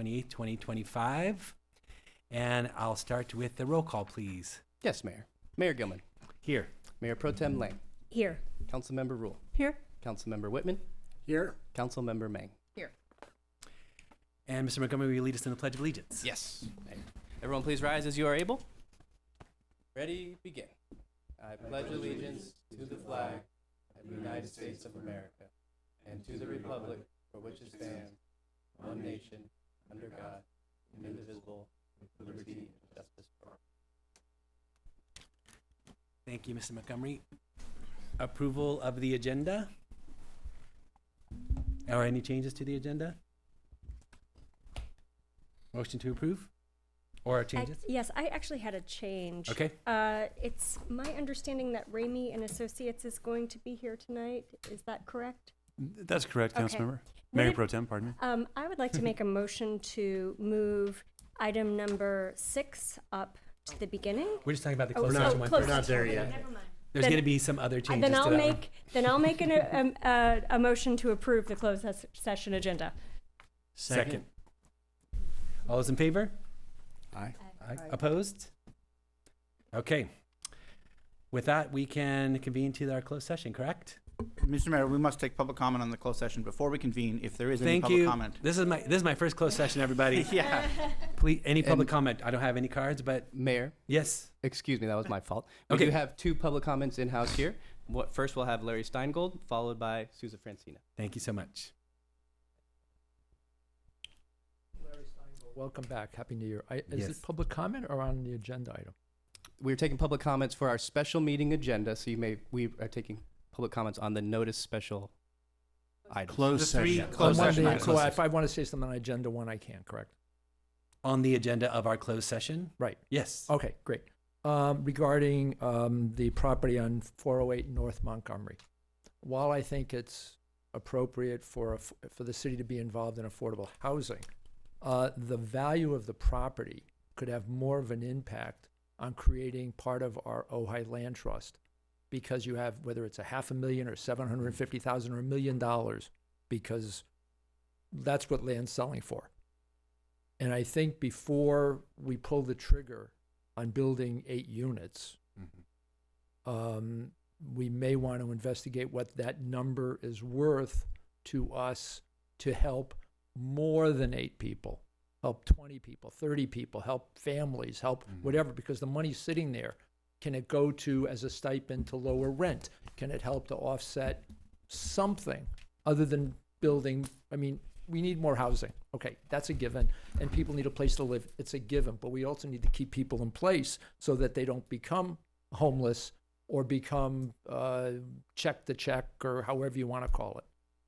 28th, 2025. And I'll start with the roll call, please. Yes, Mayor. Mayor Gilman. Here. Mayor Pro Tem Lang. Here. Councilmember Rule. Here. Councilmember Whitman. Here. Councilmember Mang. Here. And Mr. Montgomery, will you lead us in the Pledge of Allegiance? Yes, Mayor. Everyone please rise as you are able. Ready, begin. I pledge allegiance to the flag of the United States of America and to the republic for which it stands, one nation, under God, indivisible, with liberty and justice for all. Thank you, Mr. Montgomery. Approval of the agenda? Or any changes to the agenda? Motion to approve? Or changes? Yes, I actually had a change. Okay. It's my understanding that Ramey and Associates is going to be here tonight. Is that correct? That's correct, Okay. Councilmember. Would Mayor it- Pro Tem, pardon me. I would like to make a motion to move item number 6 up to the beginning. We're just talking about the Oh, closed so session one closed first. We're not there yet. Never mind. There's Then- going to be some other changes Then to I'll that one. make a motion to approve the closed session agenda. Second. All those in favor? Aye. Aye. Opposed? Okay. With that, we can convene to our closed session, correct? Mr. Mayor, we must take public comment on the closed session before we convene, if there is any Thank public you. comment. This is my first closed session, everybody. Yeah. Please, any public And- comment? I don't have any cards, but Mayor, yes. excuse me, that was my fault. We Okay. do have 2 public comments in-house here. First, we'll have Larry Steingold, followed by Sousa Francina. Thank you so much. Welcome back. Happy New Year. Is Yes. it public comment or on the agenda item? We're taking public comments for our special meeting agenda, so we are taking public comments on the notice special items. Closed The three session. closed On session Monday, items. so if I want to say something on agenda 1, I can, correct? On the agenda of our closed session? Right. Yes. Okay, great. Regarding the property on 408 North Montgomery, while I think it's appropriate for the city to be involved in affordable housing, the value of the property could have more of an impact on creating part of our Ojai land trust, because you have, whether it's $500,000 or $750,000 or $1 million, because that's what land's selling for. And I think before we pull the trigger on building 8 units, we may want to investigate what that number is worth to us to help more than 8 people, help 20 people, 30 people, help families, help whatever, because the money's sitting there. Can it go to as a stipend to lower rent? Can it help to offset something other than building? I mean, we need more housing. Okay, that's a given. And people need a place to live. It's a given. But we also need to keep people in place so that they don't become homeless or become check to check, or however you want to call it.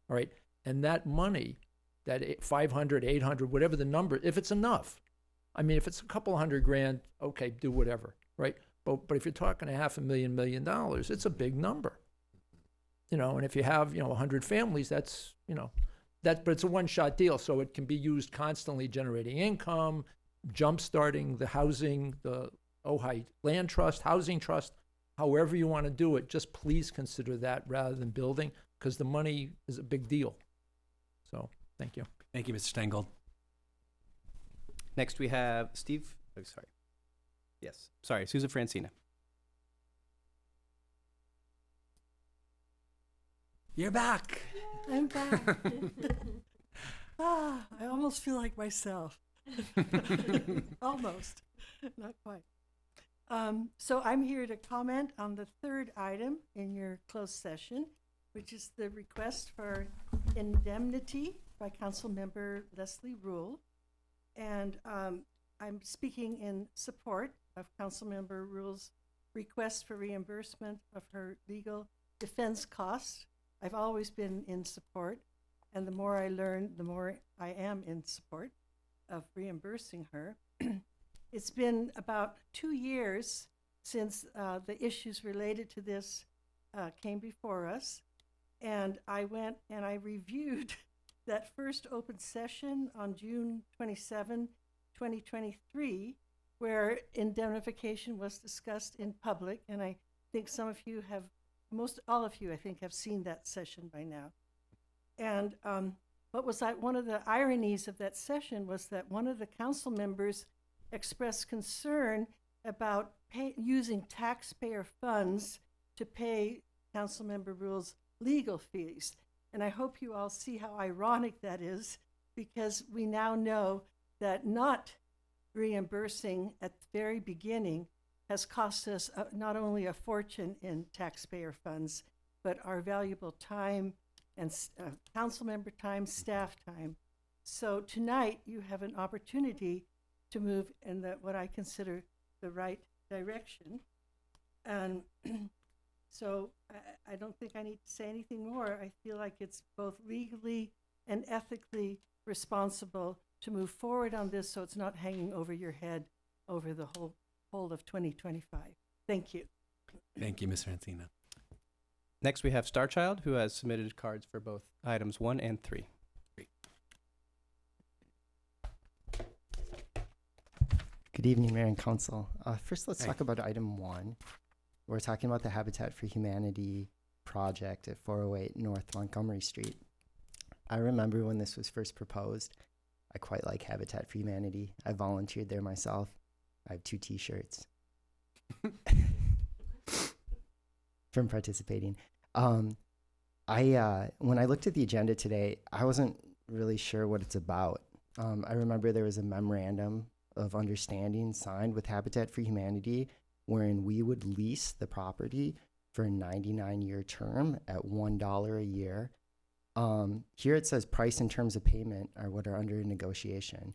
All right. And that money, that 500, 800, whatever the number, if it's enough. I mean, if it's a couple $100,000, okay, do whatever, right? But if you're talking $500,000, $1 million, it's a big number. And if you have, 100 families, that's, but it's a one-shot deal, so it can be used constantly generating income, jump-starting the housing, the Ojai Land Trust, Housing Trust, however you want to do it. Just please consider that rather than building, because the money is a big deal. So, thank you. Thank you, Mr. Steingold. Next, we have Steve. Oh, sorry. Yes. Sorry, Sousa Francina. You're back. I'm back. I almost feel like myself. Almost. Not quite. So I'm here to comment on the 3rd item in your closed session, which is the request for indemnity by Councilmember Leslie Rule. And I'm speaking in support of Councilmember Rule's request for reimbursement of her legal defense costs. I've always been in support, and the more I learn, the more I am in support of reimbursing her. It's been about 2 years since the issues related to this came before us, and I went and I reviewed that first open session on June 27, 2023, where indemnification was discussed in public, and I think some of you have, most all of you, I think, have seen that session by now. And one of the ironies of that session was that one of the council members expressed concern about using taxpayer funds to pay Councilmember Rule's legal fees. And I hope you all see how ironic that is, because we now know that not reimbursing at the very beginning has cost us not only a fortune in taxpayer funds, but our valuable time and council member time, staff time. So tonight you have an opportunity to move in what I consider the right direction. And so I don't think I need to say anything more. I feel like it's both legally and ethically responsible to move forward on this so it's not hanging over your head over the whole of 2025. Thank you. Thank you, Ms. Francina. Next, we have Starchild, who has submitted cards for both items 1 and 3. Good evening, Mayor and Council. First, let's talk about item 1. We're talking about the Habitat for Humanity project at 408 North Montgomery Street. I remember when this was first proposed. I quite like Habitat for Humanity. I volunteered there myself. I have 2 t-shirts from participating. When I looked at the agenda today, I wasn't really sure what it's about. I remember there was a memorandum of understanding signed with Habitat for Humanity wherein we would lease the property for a 99-year term at $1 a year. Here it says price and terms of payment are what are under negotiation.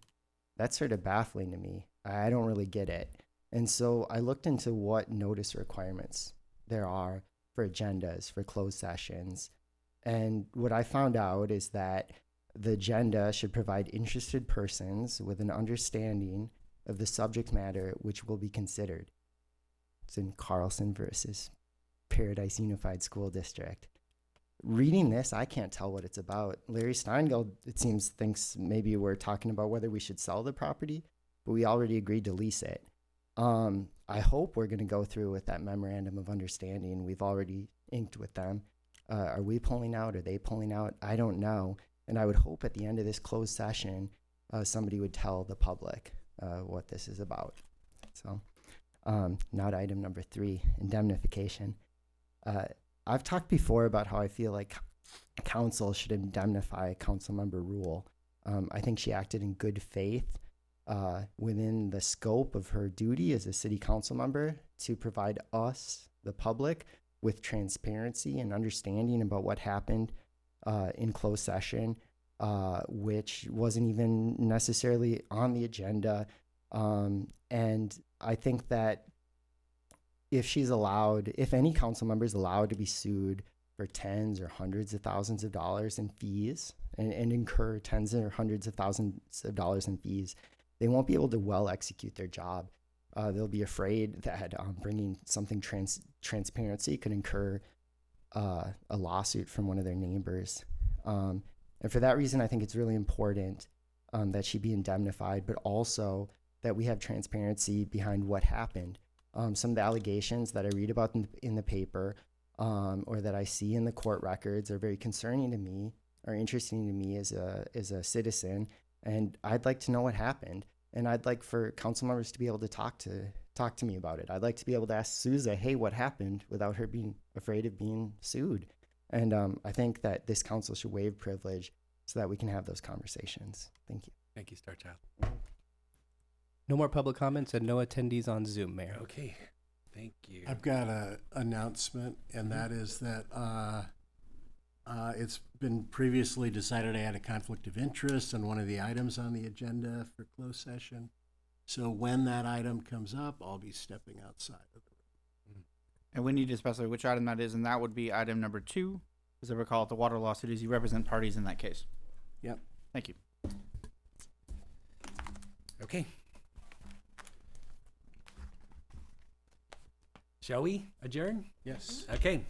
That's sort of baffling to me. I don't really get it. And so I looked into what notice requirements there are for agendas, for closed sessions. And what I found out is that the agenda should provide interested persons with an understanding of the subject matter which will be considered. It's in Carlson versus Paradise Unified School District. Reading this, I can't tell what it's about. Larry Steingeld, it seems, thinks maybe we're talking about whether we should sell the property, but we already agreed to lease it. I hope we're going to go through with that memorandum of understanding. We've already inked with them. Are we pulling out? Are they pulling out? I don't know. And I would hope at the end of this closed session, somebody would tell the public what this is about. So now to item number 3, indemnification. I've talked before about how I feel like council should indemnify Councilmember Rule. I think she acted in good faith within the scope of her duty as a city council member to provide us, the public, with transparency and understanding about what happened in closed session, which wasn't even necessarily on the agenda. And I think that if any council member is allowed to be sued for tens or hundreds of thousands of dollars in fees and incur tens or hundreds of thousands of dollars in fees, they won't be able to well execute their job. They'll be afraid that bringing something transparency could incur a lawsuit from one of their neighbors. And for that reason, I think it's really important that she be indemnified, but also that we have transparency behind what happened. Some of the allegations that I read about in the paper or that I see in the court records are very concerning to me, or interesting to me as a citizen, and I'd like to know what happened. And I'd like for council members to be able to talk to me about it. I'd like to be able to ask Souza, hey, what happened, without her being afraid of being sued. And I think that this council should waive privilege so that we can have those conversations. Thank you. Thank you, Starchild. No more public comments and no attendees on Zoom, Mayor. Okay, thank you. I've got an announcement, and that is that it's been previously decided I had a conflict of interest on one of the items on the agenda for closed session. So when that item comes up, I'll be stepping outside of the room. And we need to specify which item that is, and that would be item number 2. As I recall, the water lawsuit is you represent parties in that case. Yep. Thank you. Okay. Shall we adjourn? Yes. Okay.